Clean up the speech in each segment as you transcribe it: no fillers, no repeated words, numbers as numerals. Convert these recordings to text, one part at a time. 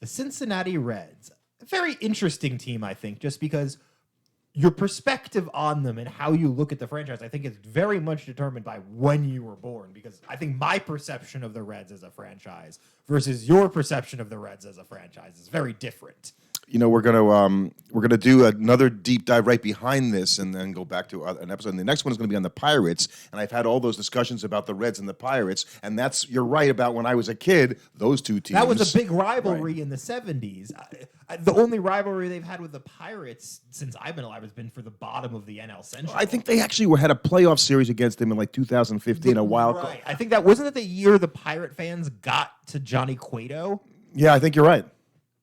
the Cincinnati Reds. A very interesting team, I think, just because your perspective on them and how you look at the franchise, I think, is very much determined by when you were born. Because I think my perception of the Reds as a franchise versus your perception of the Reds as a franchise is very different. You know, we're gonna do another deep dive right behind this, and then go back to an episode. And the next one is going to be on the Pirates. And I've had all those discussions about the Reds and the Pirates, and you're right about when I was a kid. Those two teams. That was a big rivalry in the 70s. The only rivalry they've had with the Pirates since I've been alive has been for the bottom of the NL Central. I think they actually had a playoff series against them in like 2015, a wild card. I think that wasn't it the year the Pirate fans got to Johnny Cueto. Yeah, I think you're right.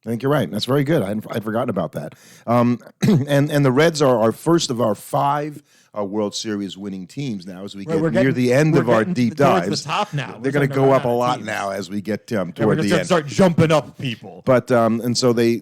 That's very good. I'd forgotten about that. And the Reds are our first of our 5 World Series winning teams now as we get near the end of our deep dives. Towards the top now. They're going to go up a lot now as we get toward the end. Start jumping up people. But and so they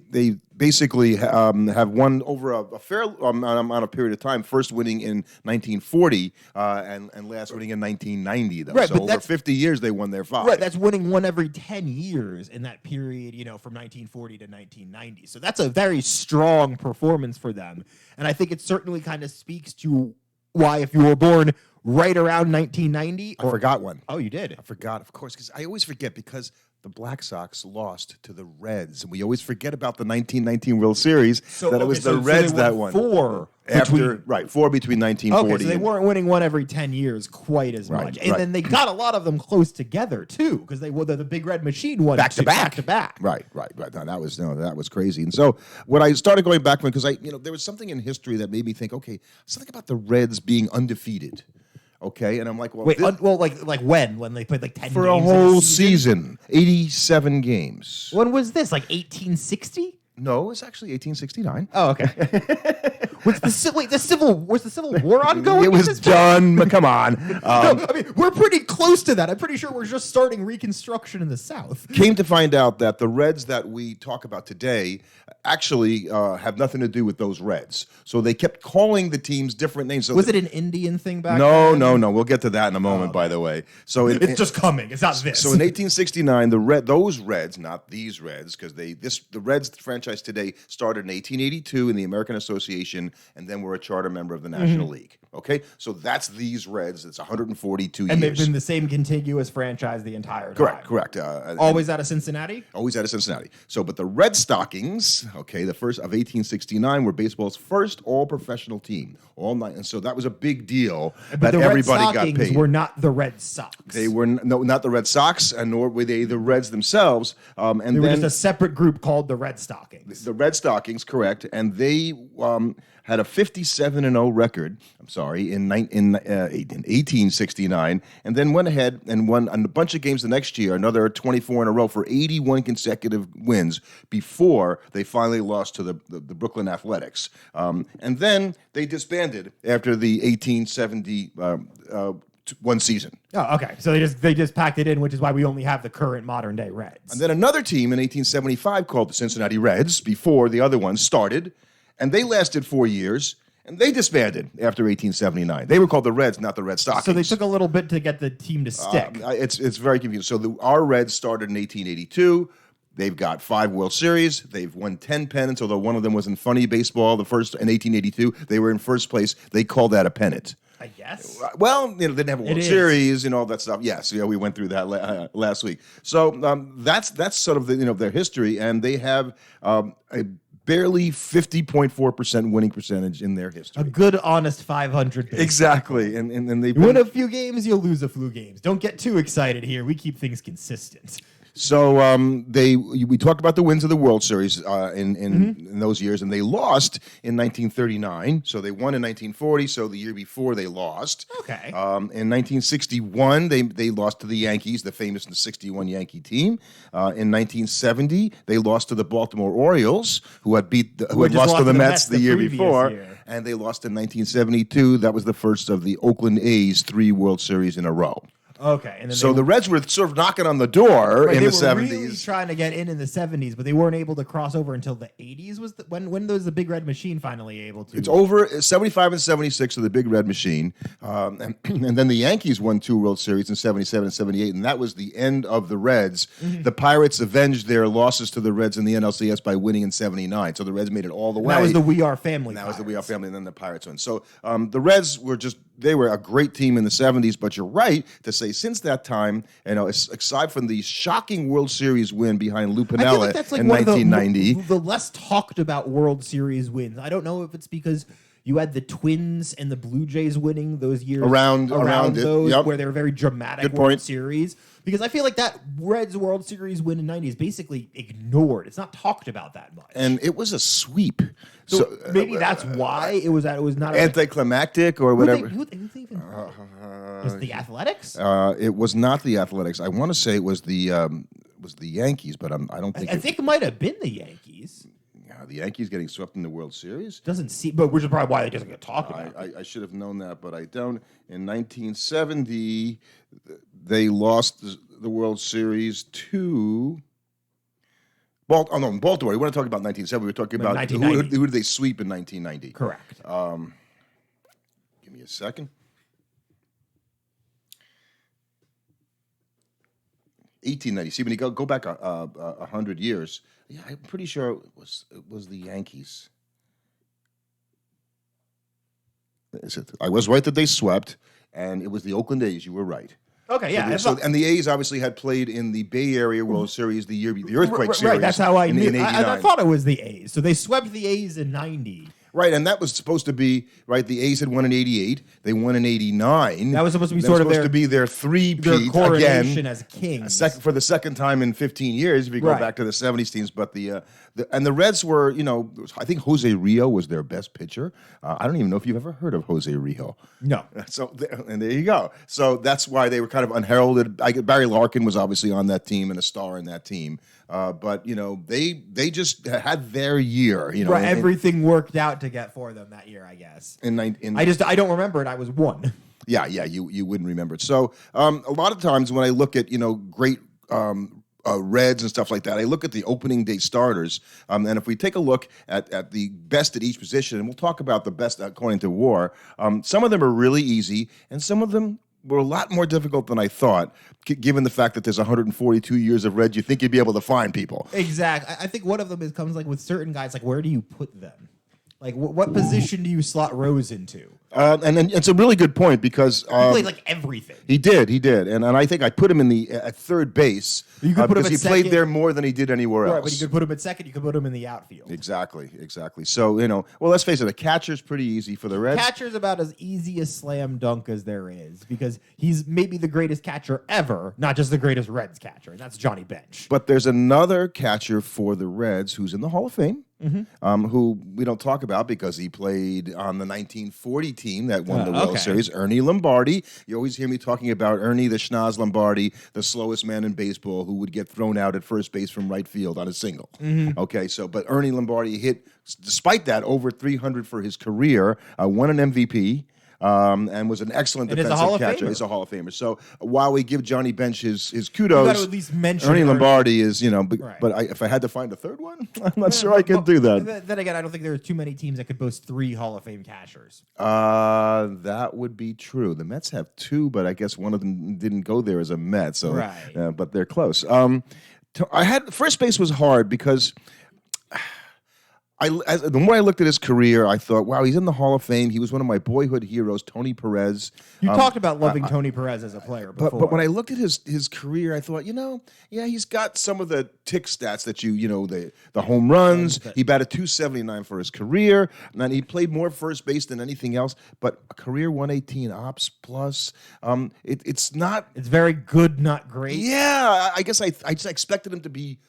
basically have won over a fair amount of period of time. First winning in 1940 and last winning in 1990. Though. Right, so over 50 years they won their 5. Right, that's winning one every 10 years in that period, from 1940 to 1990. So that's a very strong performance for them. And I think it certainly kind of speaks to why, if you were born right around 1990... I forgot one. Oh, you did? I forgot, of course, because I always forget because the Black Sox lost to the Reds, and we always forget about the 1919 World Series, it was the Reds that won. 4 between 1940. Okay, so they weren't winning one every 10 years quite as much. And then they got a lot of them close together, too, because the Big Red Machine won back to back. Right. No, that was crazy. And so when I started going back, because there was something in history that made me think, okay, something about the Reds being undefeated. Okay, and I'm like, well, wait, like when they played like 10 for games a whole season, 87 games. When was this? Like 1860? No, it's actually 1869. Oh, okay. Was the Civil War ongoing? It was done. Come on. No, I mean, we're pretty close to that. I'm pretty sure we're just starting Reconstruction in the South. Came to find out that the Reds that we talk about today actually have nothing to do with those Reds. So they kept calling the teams different names. So was it an Indian thing back then? No. We'll get to that in a moment, by the way. So it's just coming. It's not this. So in 1869, those Reds, not these Reds, because the Reds franchise today started in 1882 in the American Association, and then we're a charter member of the National League. Okay, so that's these Reds. It's 142 years, and they've been the same contiguous franchise the entire time. Correct. Always out of Cincinnati. Always out of Cincinnati. So, but the Red Stockings, the first of 1869, were baseball's first all-professional team, all night, and so that was a big deal that everybody got paid. The Red Stockings were not the Red Sox. They were not the Red Sox, and nor were they the Reds themselves. And they were just a separate group called the Red Stockings. The Red Stockings, correct, and they had a 57-0 record. I'm sorry, in 1869, and then went ahead and won a bunch of games the next year, another 24 in a row for 81 consecutive wins before they finally lost to the Brooklyn Athletics. And then they disbanded after the 1870 one season. Oh, okay. So they just packed it in, which is why we only have the current modern day Reds. And then another team in 1875 called the Cincinnati Reds before the other ones started, and they lasted 4 years. And they disbanded after 1879. They were called the Reds, not the Red Stockings. So they took a little bit to get the team to stick. It's very confusing. So our Reds started in 1882. They've got 5 World Series. They've won 10 pennants, although one of them was in funny baseball. The first in 1882, they were in first place. They called that a pennant. I guess. Well, they didn't have a World Series and all that stuff. Yes, we went through that last week. So that's sort of their history, and they have a barely 50.4% winning percentage in their history. A good, honest 500 base. Exactly. And they win a few games, you'll lose a few games. Don't get too excited here. We keep things consistent. So we talked about the wins of the World Series in those years, and they lost in 1939. So they won in 1940. So the year before they lost. Okay. In 1961, they lost to the Yankees, the famous 61 Yankee team. In 1970, they lost to the Baltimore Orioles, who had lost to the Mets the year before. And they lost in 1972. That was the first of the Oakland A's 3 World Series in a row. Okay, and then So the Reds were sort of knocking on the door in the 70s. Really trying to get in the 70s, but they weren't able to cross over until the 80s. When was the Big Red Machine finally able to? It's over 75 and 76 of the Big Red Machine. And then the Yankees won 2 World Series in 77 and 78, and that was the end of the Reds. Mm-hmm. The Pirates avenged their losses to the Reds in the NLCS by winning in 79. So the Reds made it all the way. That was the We Are Family. And that was the We Are Family, and then the Pirates won. So the Reds were they were a great team in the 70s, but you're right to say since that time, aside from the shocking World Series win behind Lou Piniella in 1990. The less talked about World Series wins. I don't know if it's because you had the Twins and the Blue Jays winning those years around those, yep. where they were very dramatic World Series. Because I feel like that Reds World Series win in '90 is basically ignored. It's not talked about that much. And it was a sweep. So maybe that's why it was not anticlimactic or whatever. Who even? Was it the Athletics? It was not the Athletics. I want to say it was the Yankees, but I don't think. I think it might have been the Yankees. The Yankees getting swept in the World Series? Doesn't seem, but which is probably why it doesn't get talked about. I should have known that, but I don't. In 1970, they lost the World Series to Baltimore. We want to talk about 1970. We're talking about who did they sweep in 1990? Correct. Give me a second. 1890. See, when you go back 100 years, yeah, I'm pretty sure it was the Yankees. I was right that they swept, and it was the Oakland A's. You were right. Okay, yeah. And the A's obviously had played in the Bay Area World Series the Earthquake Series. Right, that's how I knew. I thought it was the A's. So they swept the A's in '90. Right, and that was supposed to be right. The A's had won in '88. They won in '89. That was supposed to be their three-peat coronation again, as kings for the second time in 15 years. If you go back to the '70s teams, but the Reds were, I think Jose Rio was their best pitcher. I don't even know if you've ever heard of Jose Rio. No. So and there you go. So that's why they were kind of unheralded. Barry Larkin was obviously on that team and a star in that team. But they just had their year. Right, everything worked out to get for them that year, I guess. I don't remember it. I was 1. Yeah, you wouldn't remember it. So a lot of times when I look at great Reds and stuff like that, I look at the opening day starters, and if we take a look at the best at each position, and we'll talk about the best according to WAR, some of them are really easy, and some of them were a lot more difficult than I thought, given the fact that there's 142 years of Reds. You think you'd be able to find people. Exactly. I think one of them comes with certain guys, where do you put them? What position do you slot Rose into? And it's a really good point because he played everything. He did, and I think I put him in at third base. You could put him at he played there more than he did anywhere else. Right, but you could put him at second. You could put him in the outfield. Exactly. So well, let's face it, the catcher's pretty easy for the Reds. Catcher's about as easy a slam dunk as there is because he's maybe the greatest catcher ever, not just the greatest Reds catcher, and that's Johnny Bench. But there's another catcher for the Reds who's in the Hall of Fame. Mm-hmm. Who we don't talk about because he played on the 1940 team that won the World Series, Ernie Lombardi. You always hear me talking about Ernie the Schnoz Lombardi, the slowest man in baseball who would get thrown out at first base from right field on a single. Mm-hmm. Okay, but Ernie Lombardi hit, despite that, over 300 for his career, won an MVP. And was an excellent defensive catcher. He's a Hall of Famer. So while we give Johnny Bench his kudos, you got to at least mention Ernie Lombardi is, but if I had to find a third one, I'm not sure I could do that. Then again, I don't think there are too many teams that could boast 3 Hall of Fame catchers. That would be true. The Mets have 2, but I guess one of them didn't go there as a Met. So, but they're close. First base was hard because. The more I looked at his career, I thought, wow, he's in the Hall of Fame. He was one of my boyhood heroes, Tony Perez. You talked about loving Tony Perez as a player before. But when I looked at his career, I thought, he's got some of the tick stats that the home runs. He batted .279 for his career, and he played more first base than anything else. But a career 118 ops plus, it's not. It's very good, not great. Yeah, I guess I just expected him to be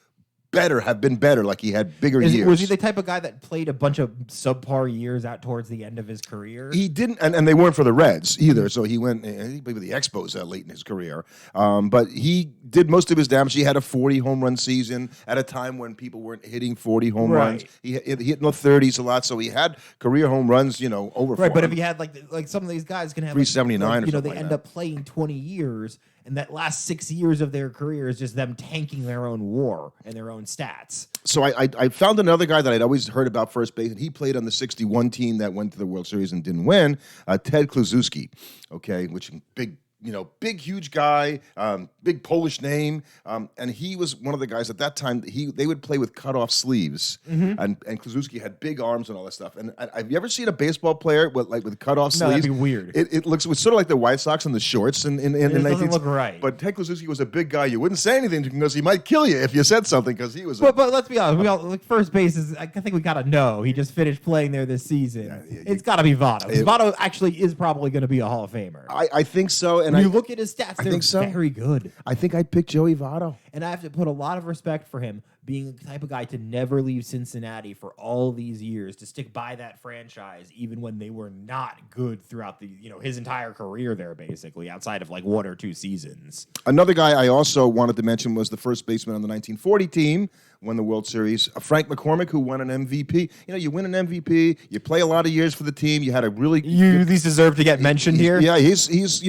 have been better, like he had bigger years. Was he the type of guy that played a bunch of subpar years out towards the end of his career? He didn't, and they weren't for the Reds either, so he went, he played with the Expos late in his career. But he did most of his damage. He had a 40 home run season at a time when people weren't hitting 40 home runs. He hit in the 30s a lot, so he had career home runs, over 400. Right, but if he had like some of these guys can have 379 or something they end up playing 20 years And that last 6 years of their career is just them tanking their own WAR and their own stats. So I found another guy that I'd always heard about first base, and he played on the '61 team that went to the World Series and didn't win. Ted Kluszewski, okay, which big, huge guy, big Polish name, and he was one of the guys at that time. They would play with cut-off sleeves, and Kluszewski had big arms and all that stuff. And have you ever seen a baseball player with cut-off sleeves? No, that'd be weird. It looks sort of like the White Sox and the shorts in It doesn't look right. But Ted Kluszewski was a big guy. You wouldn't say anything because he might kill you if you said something because he was. But let's be honest. First base is. I think we gotta know. He just finished playing there this season. It's got to be Votto. Votto actually is probably going to be a Hall of Famer. I think so. And when you look at his stats, I they're think so. very good. I think I'd pick Joey Votto. And I have to put a lot of respect for him being the type of guy to never leave Cincinnati for all these years, to stick by that franchise even when they were not good throughout his entire career there, basically, outside of like 1 or 2 seasons. Another guy I also wanted to mention was the first baseman on the 1940 team, won the World Series, Frank McCormick, who won an MVP. You win an MVP, you play a lot of years for the team, you had a really... You at least deserve to get mentioned here? Yeah, he's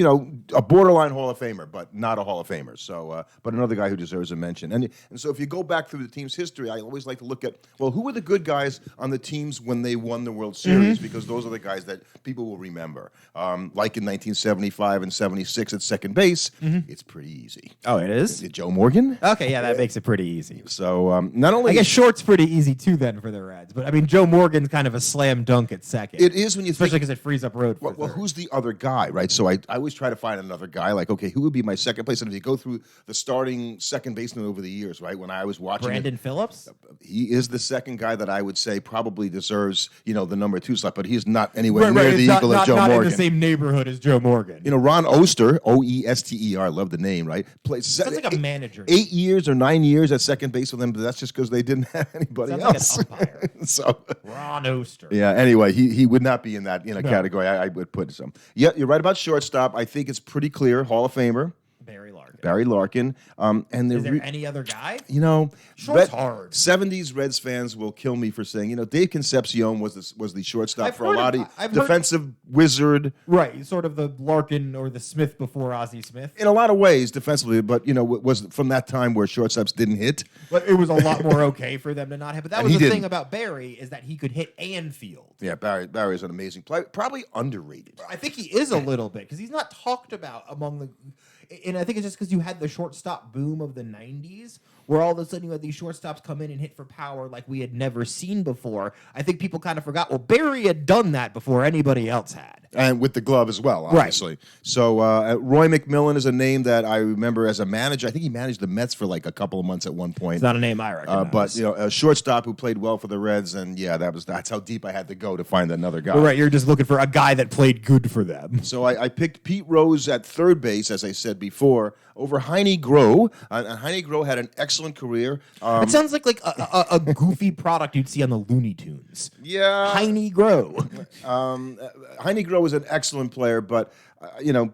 a borderline Hall of Famer, but not a Hall of Famer. So, but another guy who deserves a mention. And so if you go back through the team's history, I always like to look at, who were the good guys on the teams when they won the World Series? Because those are the guys that people will remember. Like in 1975 and 76 at second base, it's pretty easy. Oh, it is? Joe Morgan? Okay, yeah, that makes it pretty easy. So not only... I guess short's pretty easy, too, then, for the Reds. But, I mean, Joe Morgan's kind of a slam dunk at second. It is when you especially because it frees up road for well, who's the other guy, right? So I always try to find another guy. Like, okay, who would be my second place? And if you go through the starting second baseman over the years, right, when I was watching Brandon Phillips? He is the second guy that I would say probably deserves, the number 2 slot, but he's not anywhere near the equal of Joe Morgan. Not in the same neighborhood as Joe Morgan. Ron Oester, Oester, I love the name, right? Sounds like a manager. 8 years or 9 years at second base with them, but that's just because they didn't have anybody else. Like an umpire. So Ron Oester. Yeah. Anyway, he would not be in that category. I would put some. Yeah, you're right about shortstop. I think it's pretty clear. Hall of Famer. Barry Larkin. And is there any other guy? Short's hard. 70s Reds fans will kill me for saying, Dave Concepcion was the shortstop for a lot of defensive wizard. Right, sort of the Larkin or the Smith before Ozzie Smith. In a lot of ways, defensively, but, was from that time where shortstops didn't hit. But it was a lot more okay for them to not hit. But that was the thing about Barry, is that he could hit and field. Yeah, Barry is an amazing player. Probably underrated. I think he is a little bit, because he's not talked about among the... And I think it's just because you had the shortstop boom of the 90s, where all of a sudden you had these shortstops come in and hit for power like we had never seen before. I think people kind of forgot, Barry had done that before anybody else had. And with the glove as well, obviously. Right. So Roy McMillan is a name that I remember as a manager. I think he managed the Mets for like a couple of months at one point. It's not a name I recognize. But, a shortstop who played well for the Reds, and that's how deep I had to go to find another guy. Right, you're just looking for a guy that played good for them. So I picked Pete Rose at third base, as I said before, over Heine Groh. And Heine Groh had an excellent career. It sounds like a goofy product you'd see on the Looney Tunes. Yeah. Heine Groh. Heine Groh was an excellent player, but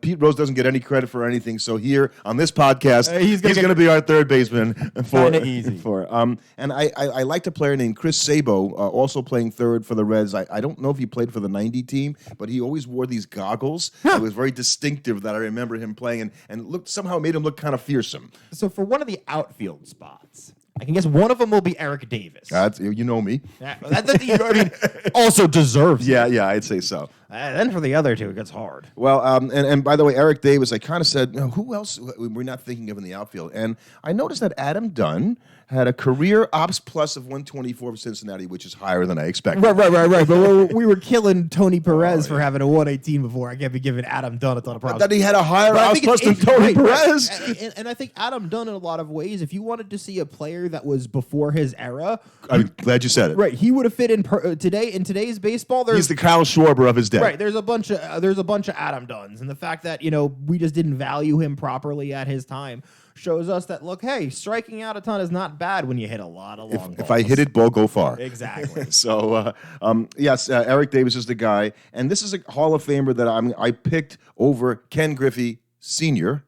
Pete Rose doesn't get any credit for anything. So here on this podcast, he's going to be our third baseman for easy. And I liked a player named Chris Sabo, also playing third for the Reds. I don't know if he played for the '90 team, but he always wore these goggles. It was very distinctive that I remember him playing, and somehow made him look kind of fearsome. So for one of the outfield spots, I can guess one of them will be Eric Davis. You know me. Also deserves it. Yeah, I'd say so. Then for the other two, it gets hard. Well, and by the way, Eric Davis, I kind of said, who else we're not thinking of in the outfield? And I noticed that Adam Dunn had a career ops plus of 124 for Cincinnati, which is higher than I expected. Right. But we were killing Tony Perez for having a 118 before. I can't be giving Adam Dunn a ton of props. That he had a higher ops plus than Tony Perez. Right. And I think Adam Dunn, in a lot of ways, if you wanted to see a player that was before his era, I'm glad you said it. Right, he would have fit in today. In today's baseball, he's the Kyle Schwarber of his day. Right, there's a bunch of Adam Dunns, and the fact that we just didn't value him properly at his time shows us that, look, hey, striking out a ton is not bad when you hit a lot of long balls. If I hit it, ball go far. Exactly. So, yes, Eric Davis is the guy. And this is a Hall of Famer that I picked over Ken Griffey Sr.,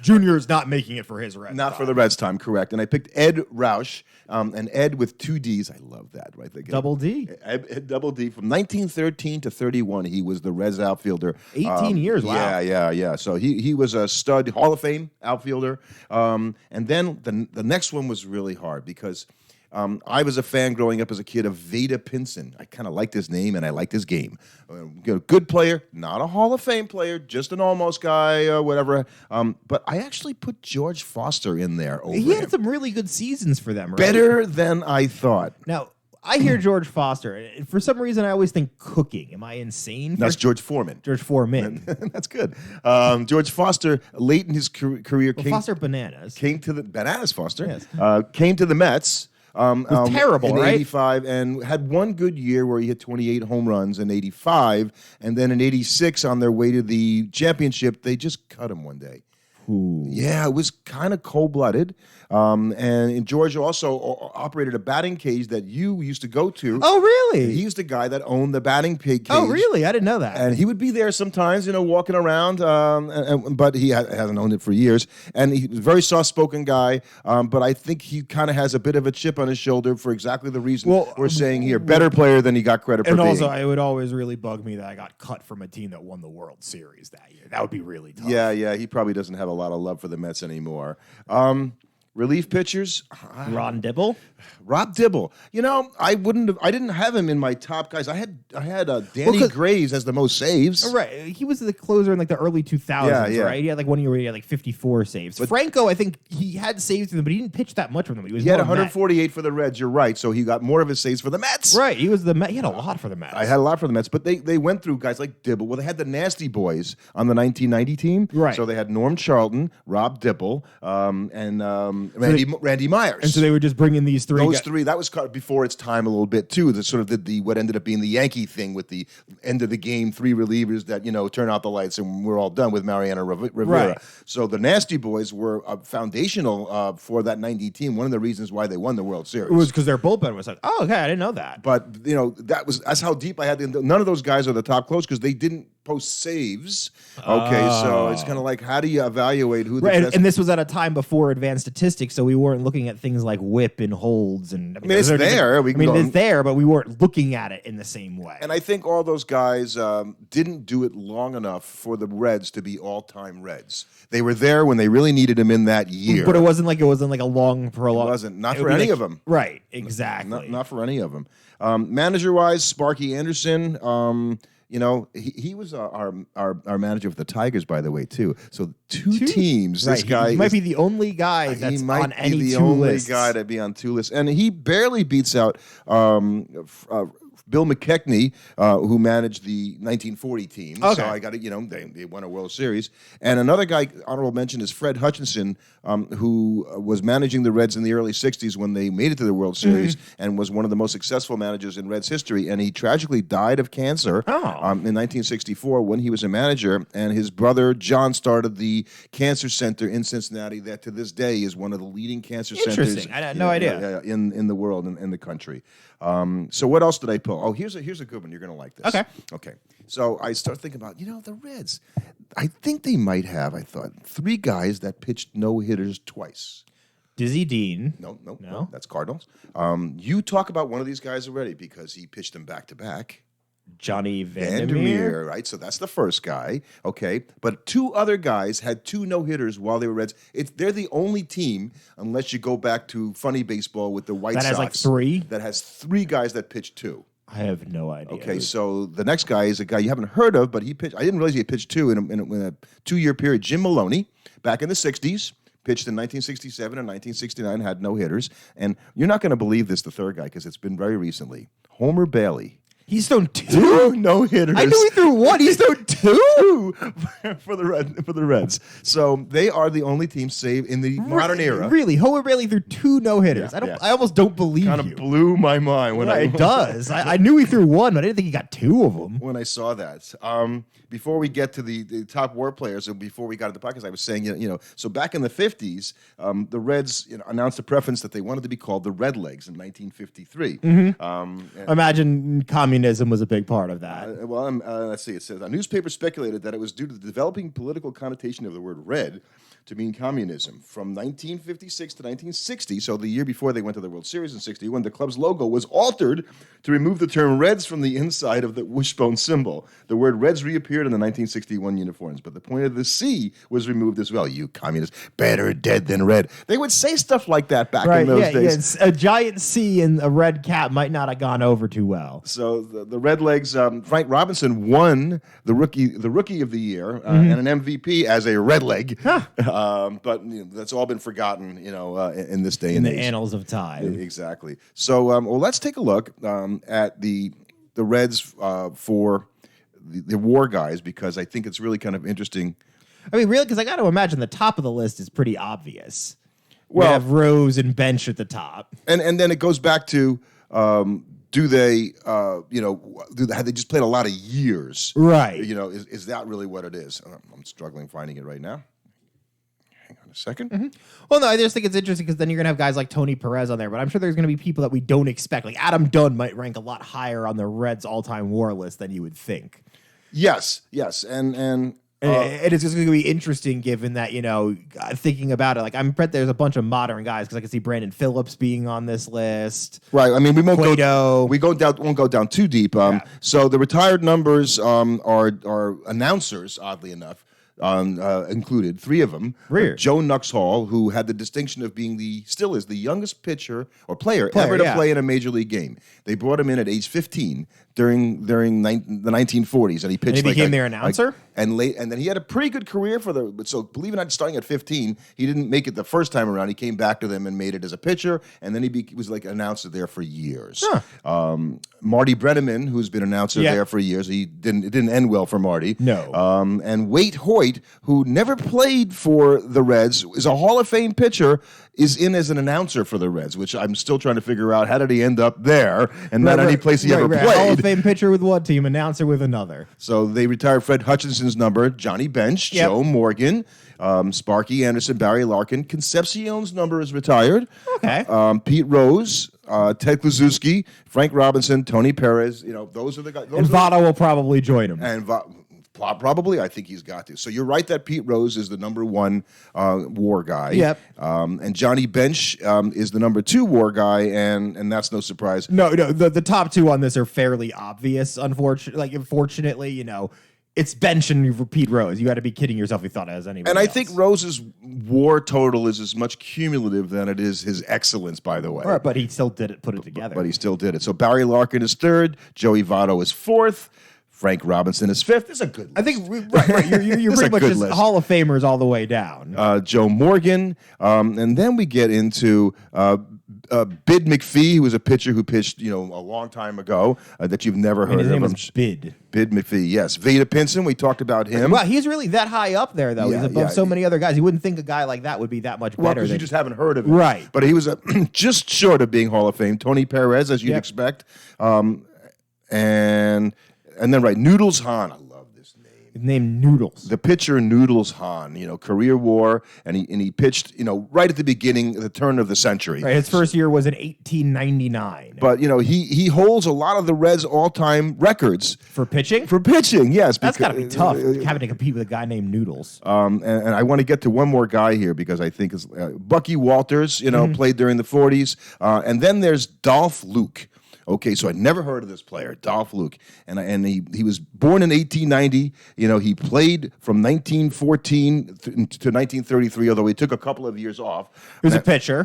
Junior is not making it for his Reds. Not for the Reds time, correct. And I picked Ed Roush, and Ed with 2 Ds. I love that, right? Double D. Ed Double D. From 1913 to 31, he was the Reds outfielder. 18 years, wow. Yeah. So he was a stud Hall of Fame outfielder. And then the next one was really hard because I was a fan growing up as a kid of Vada Pinson. I kind of liked his name and I liked his game. Good player, not a Hall of Fame player, just an almost guy, whatever. But I actually put George Foster in there over He had him. some really good seasons for them, right? Better than I thought. Now, I hear George Foster. And for some reason, I always think cooking. Am I insane? That's George Foreman. George Foreman. That's good. George Foster, late in his career, Foster Bananas. came to the Bananas Foster. Yes. Came to the Mets. Was terrible, in right? 85, and had one good year where he hit 28 home runs in 85, and then in 86, on their way to the championship, they just cut him one day. Ooh. Yeah, it was kind of cold-blooded. And George also operated a batting cage that you used to go to. Oh, really? He's the guy that owned the batting cage. Oh, really? I didn't know that. And he would be there sometimes, walking around, but he hasn't owned it for years. And he was a very soft-spoken guy, but I think he kind of has a bit of a chip on his shoulder for exactly the reason we're saying here. Better player than he got credit for and being. also, it would always really bug me that I got cut from a team that won the World Series that year. That would be really tough. Yeah, he probably doesn't have a lot of love for the Mets anymore. Relief pitchers, Ron Dibble. Rob Dibble. I didn't have him in my top guys. I had Danny Graves as the most saves. Right. He was the closer in the early 2000s, right? He had one year where he had 54 saves. But Franco, I think he had saves for them, but he didn't pitch that much for them. He had 148 for the Reds. You're right. So he got more of his saves for the Mets. Right. He was the Met. He had a lot for the Mets. I had a lot for the Mets, but they went through guys like Dibble. Well, they had the Nasty Boys on the 1990 team. Right. So they had Norm Charlton, Rob Dibble, and Randy Myers. And so they would just bring in these three. Those three. That was before its time a little bit too. The sort of the what ended up being the Yankee thing with the end of the game, 3 relievers that turn out the lights and we're all done with Mariano Rivera. Right. So the Nasty Boys were foundational for that 90 team. One of the reasons why they won the World Series. It was because their bullpen was like, oh, okay, I didn't know that. But that's how deep I had. None of those guys are the top close because they didn't post saves. Okay, so it's kind of like, how do you evaluate who the best? And this was at a time before advanced statistics, so we weren't looking at things like whip and holds. And it's there. It's there, but we weren't looking at it in the same way. And I think all those guys didn't do it long enough for the Reds to be all-time Reds. They were there when they really needed him in that year. But it wasn't like a long prolonged. It wasn't. Not for any of them. Right, exactly. Not for any of them. Manager-wise, Sparky Anderson. He was our manager of the Tigers, by the way, too. So two teams. Right. This guy he might be the only guy that's on any the two only lists. guy to be on 2 lists, and he barely beats out Bill McKechnie, who managed the 1940 team. Okay. So I got it. They won a World Series. And another guy, honorable mention, is Fred Hutchinson, who was managing the Reds in the early 60s when they made it to the World Series and was one of the most successful managers in Reds history. And he tragically died of cancer in 1964 when he was a manager. And his brother, John, started the cancer center in Cincinnati that to this day is one of the leading cancer centers. Interesting. I had no idea. In the world and in the country. So what else did I pull? Oh, here's a good one. You're going to like this. Okay. So I start thinking about, the Reds. I think they might have, I thought, 3 guys that pitched no-hitters twice. Dizzy Dean. No, that's Cardinals. You talk about one of these guys already because he pitched them back-to-back. Johnny Vandermeer. Right? So that's the first guy. Okay. But 2 other guys had 2 no-hitters while they were Reds. They're the only team, unless you go back to funny baseball with the White Sox. That has 3? That has 3 guys that pitched 2. I have no idea. Okay, so the next guy is a guy you haven't heard of, but he pitched. I didn't realize he had pitched 2 in a 2-year period. Jim Maloney, back in the 60s, pitched in 1967 and 1969, had no hitters. And you're not going to believe this, the third guy, because it's been very recently. Homer Bailey. He's thrown 2 no-hitters. I knew he threw 1. He's thrown 2 for the Reds. So they are the only team saved in the modern era. Really, Homer Bailey threw 2 no-hitters. Yeah. I almost don't believe Kind of blew my mind when it does. I knew he threw 1, but I didn't think he got 2 of them. When I saw that. Before we get to the top war players, and before we got to the podcast, I was saying, so back in the 50s, the Reds announced a preference that they wanted to be called the Redlegs in 1953. Imagine communism was a big part of that. Let's see. It says, a newspaper speculated that it was due to the developing political connotation of the word red to mean communism. From 1956 to 1960, so the year before they went to the World Series in 61, the club's logo was altered to remove the term Reds from the inside of the wishbone symbol. The word Reds reappeared in the 1961 uniforms, but the point of the C was removed as well. You communists, better dead than red. They would say stuff like that back in those days. Yeah, a giant C in a red cap might not have gone over too well. So the Redlegs, Frank Robinson won the rookie of the year and an MVP as a Redleg. But that's all been forgotten, in this day and age. In the annals of time. Exactly. So, let's take a look at the Reds for the war guys, because I think it's really kind of interesting. I mean, really, because I got to imagine the top of the list is pretty obvious. Well, we have Rose and Bench at the top, and then it goes back to do they have they just played a lot of years? Right. Is that really what it is? I'm struggling finding it right now. Hang on a second. Mm-hmm. Well, no, I just think it's interesting because then you're going to have guys like Tony Perez on there, but I'm sure there's going to be people that we don't expect. Like Adam Dunn might rank a lot higher on the Reds all-time war list than you would think. Yes, and it is just going to be interesting given that, thinking about it, like I'm bet there's a bunch of modern guys because I can see Brandon Phillips being on this list. Right. I mean, we won't Cueto. won't go down too deep. So the retired numbers are announcers, oddly enough. Included 3 of them. Joe Nuxhall, who had the distinction of being still is the youngest pitcher or player ever to play in a major league game. They brought him in at age 15 during the 1940s, and he pitched. And he became their announcer. And then he had a pretty good career so believe it or not, starting at 15, he didn't make it the first time around. He came back to them and made it as a pitcher, and then he was like an announcer there for years. Marty Brenneman, who's been announcer there for years, it didn't end well for Marty. No. And Waite Hoyt, who never played for the Reds, is a Hall of Fame pitcher, is in as an announcer for the Reds, which I'm still trying to figure out how did he end up there and not any place he ever played. Hall of Fame pitcher with one team, announcer with another. So they retired Fred Hutchinson's number, Johnny Bench, Joe Morgan, Sparky Anderson, Barry Larkin. Concepcion's number is retired. Okay. Pete Rose, Ted Kluszewski, Frank Robinson, Tony Perez. Those are the guys. And Votto will probably join him. And probably, I think he's got to. So you're right that Pete Rose is the number 1 war guy. Yep. And Johnny Bench is the number 2 war guy, and that's no surprise. No, the top 2 on this are fairly obvious. Unfortunately, it's Bench and Pete Rose. You got to be kidding yourself if you thought it was anybody And I else. think Rose's war total is as much cumulative than it is his excellence, by the way. Right, but he still did it, put it together. But he still did it. So Barry Larkin is 3rd, Joey Votto is 4th, Frank Robinson is 5th. It's a good list. I think right. You're pretty much just Hall of Famers all the way down. Joe Morgan, and then we get into Bid McPhee, who was a pitcher who pitched a long time ago that you've never heard of. His name is Bid. Bid McPhee, yes. Vada Pinson, we talked about him. Well, he's really that high up there, though. He's above so many other guys. You wouldn't think a guy like that would be that much better. Because you just haven't heard of him. Right. But he was just short of being Hall of Fame. Tony Perez, as you'd expect. And then, Noodles Hahn. I love this name. His name Noodles. The pitcher Noodles Hahn, career war, and he pitched, right at the beginning, the turn of the century. Right, his first year was in 1899. But, he holds a lot of the Reds' all-time records. For pitching? For pitching, yes. That's got to be tough, having to compete with a guy named Noodles. And I want to get to one more guy here because I think it's Bucky Walters, played during the 40s. And then there's Dolph Luke. Okay, so I'd never heard of this player, Dolph Luke, and he was born in 1890. He played from 1914 to 1933, although he took a couple of years off. He was a pitcher.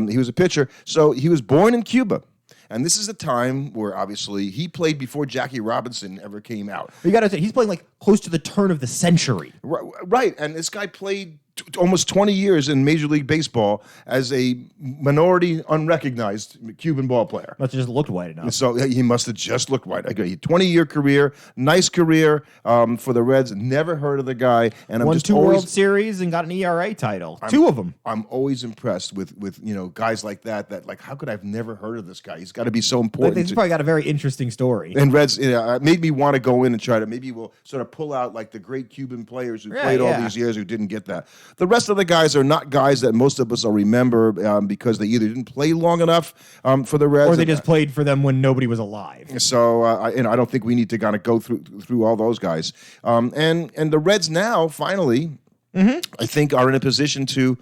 He was a pitcher. So he was born in Cuba. And this is a time where, obviously, he played before Jackie Robinson ever came out. You got to say, he's playing close to the turn of the century. Right, and this guy played almost 20 years in Major League Baseball as a minority, unrecognized Cuban ball player. Must have just looked white enough. So he must have just looked white. A 20-year career, nice career for the Reds. Never heard of the guy, and I'm won just 2 always, World Series and got an ERA title. 2 of them. I'm always impressed with guys like that. That how could I have never heard of this guy? He's got to be so important. He's probably got a very interesting story. And Reds made me want to go in and try to maybe we'll sort of pull out the great Cuban players who played all these years who didn't get that. The rest of the guys are not guys that most of us will remember because they either didn't play long enough for the Reds, or they just played for them when nobody was alive. So I don't think we need to kind of go through all those guys. And the Reds now finally I think are in a position to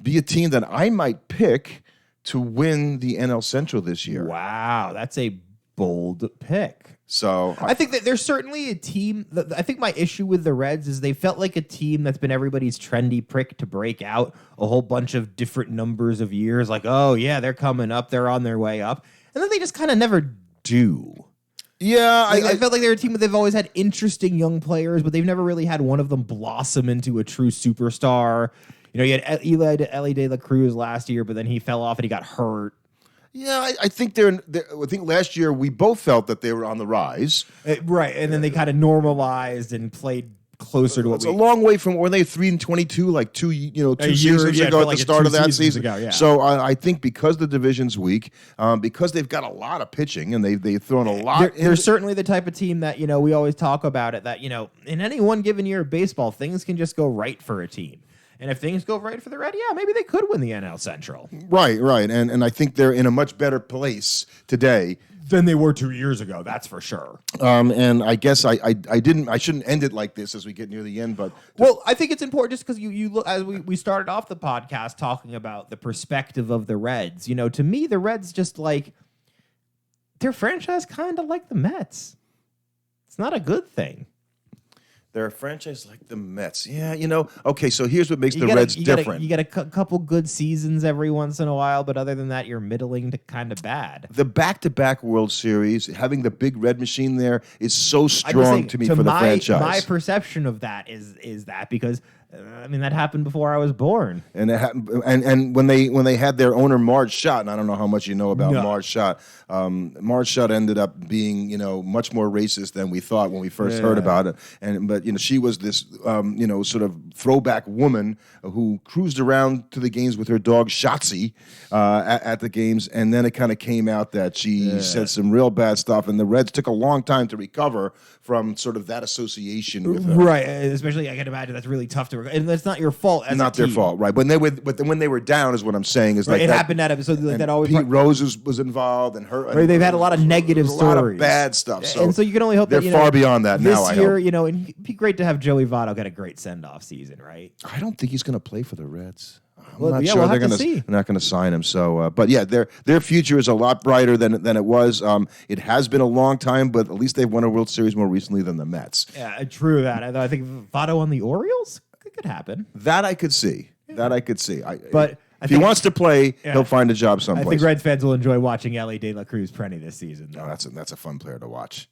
be a team that I might pick to win the NL Central this year. Wow, that's a bold pick. So I think that there's certainly a team. I think my issue with the Reds is they felt like a team that's been everybody's trendy pick to break out a whole bunch of different numbers of years. Like, oh yeah, they're coming up, they're on their way up, and then they just kind of never do. Yeah, I felt like they're a team that they've always had interesting young players, but they've never really had one of them blossom into a true superstar. You know, you had Ellie De La Cruz last year, but then he fell off and he got hurt. Yeah, I think I think last year we both felt that they were on the rise, Right, and then they kind of normalized and played closer to what it's a long way from were they 3-22 like two seasons ago at the start of that season. Ago, yeah. So I think because the division's weak, because they've got a lot of pitching and they've thrown a lot. They're certainly the type of team that we always talk about it that in any one given year of baseball things can just go right for a team. And if things go right for the Red, yeah, maybe they could win the NL Central. Right. And I think they're in a much better place today than they were 2 years ago. That's for sure. And I guess I shouldn't end it like this as we get near the end, but well, I think it's important just because you look as we started off the podcast talking about the perspective of the Reds. To me, the Reds just like their franchise kind of like the Mets. It's not a good thing. They're a franchise like the Mets. Yeah, okay, so here's what makes the Reds different. You get a couple good seasons every once in a while, but other than that, you're middling to kind of bad. The back-to-back World Series, having the big red machine there is so strong to me for the franchise. My perception of that is that because that happened before I was born. And it and when they had their owner Marge Schott, and I don't know how much you know about Marge Schott. Marge Schott ended up being much more racist than we thought when we first heard about it. But she was this sort of throwback woman who cruised around to the games with her dog Shotzi at the games, and then it kind of came out that she said some real bad stuff, and the Reds took a long time to recover from sort of that association with her. Right, especially I can imagine that's really tough to. And that's not your fault. Not their fault, right? But when they were down, is what I'm saying is like it happened at episode like that. Always Pete Rose was involved, and her. Right, they've had a lot of negative stories, a lot of bad stuff. And so you can only hope they're far beyond that this now. This year, and it'd be great to have Joey Votto get a great send-off season, right? I don't think he's going to play for the Reds. I'm not sure they're not going to sign him. So, but yeah, their future is a lot brighter than it was. It has been a long time, but at least they've won a World Series more recently than the Mets. Yeah, true that. I think Votto on the Orioles could happen. That I could see. But if he wants to play, he'll find a job someplace. I think Reds fans will enjoy watching Ellie De La Cruz Prenny this season. No, that's a fun player to watch.